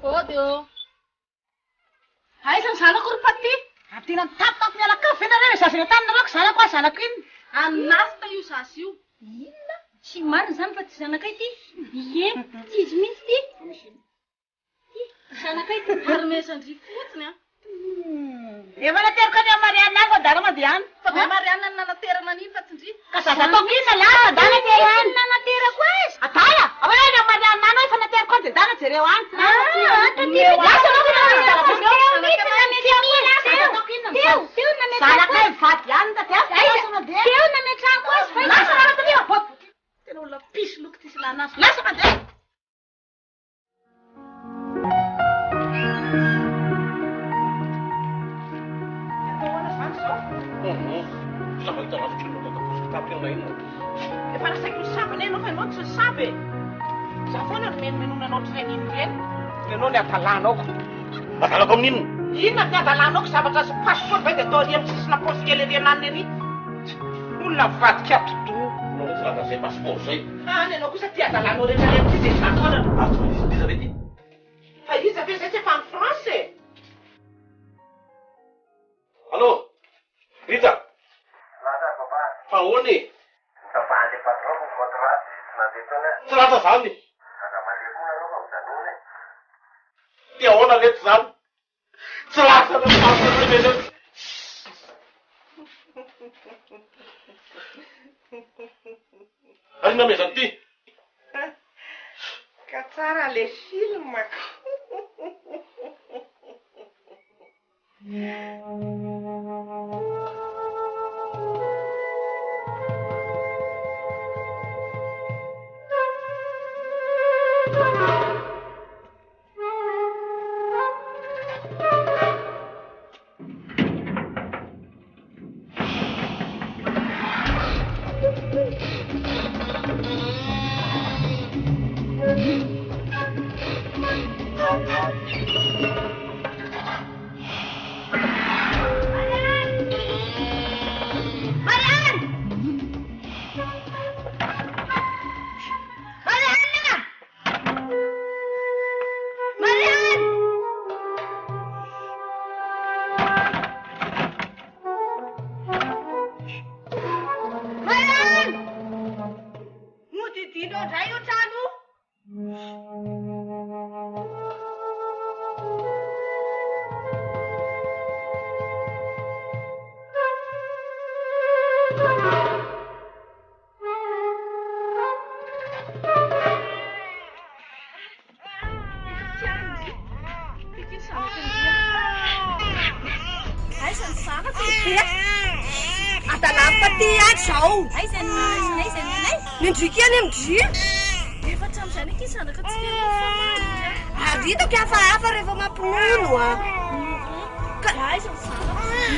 Odio. Aiza ny zanako ry Paty? Tena tapitapy mialaka vena rehefa zazana tany nareo zanako a zanako iny. Anasta io zazy io. Inona? Tsy marina zany fa tsy zanakay ty. Ie, tsy izy mihitsy ty. Zanakay ty. Aromesandry fotsiny a. Efa nateriko any amin'ny Marianina any fa dara mandeha any. Fa be Marianina ny nanaterana an'iny fa tsy ndry. Ka zazatoko iny na lahy fa dana tereo any. Nanaterako azy. Atala, ao any amin'ny Marianina any efa nateriko any dia dana jereo any. Teo nametrako Zanakay mivady ihany ta ty Teo nametrako azy. Lasa manatany eo abot. Tena olona pisy loko ty sy lanazy. Lasa mandeha. Efa nasaiko ny sabany enao fa ianao tsy saby. Za foana no menomenona anao treny iny reny. Ianao ny adalanako. Adalako amin'inona? Inona ty adalanako zavatra sy passeport vai dia atao ary amin'ny sisina paosy kely ery anany ery. Olona mivadika toto. Anao tsy laka zay passeport zay. Any ianao kosa ty adalanao rehetrarehetra ty dia zako ana. Iza ve ty? Fa iza ve zay tsy efa amin'ny France e? Allô? Rita? Lasa papa. Fa ahoana e? Papa ande patron ko contrat tsy nandeha tany. Tsy lasa zany. Saka maleko nareo fa mijanona e. Ty ahoana reto zany? Tsy lasa na passeport zay. Arina me zany ty? Ka tsara le film. Nindriky any amindry efa hatramin'izany eky izy zanaka tsy tena mafamary ary hitako hafahafa rehefa mampinono a ka aiza ny zanaka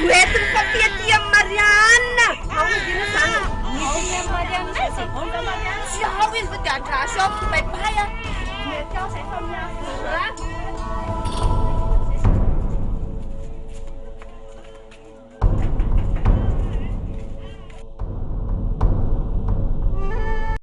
hoentiny fapiaty amin'ny Marianina ao indrina zany misy amin'ny Marianina izy ao nga Marianina tsy ao izy fa dia andraso ao kibaibay a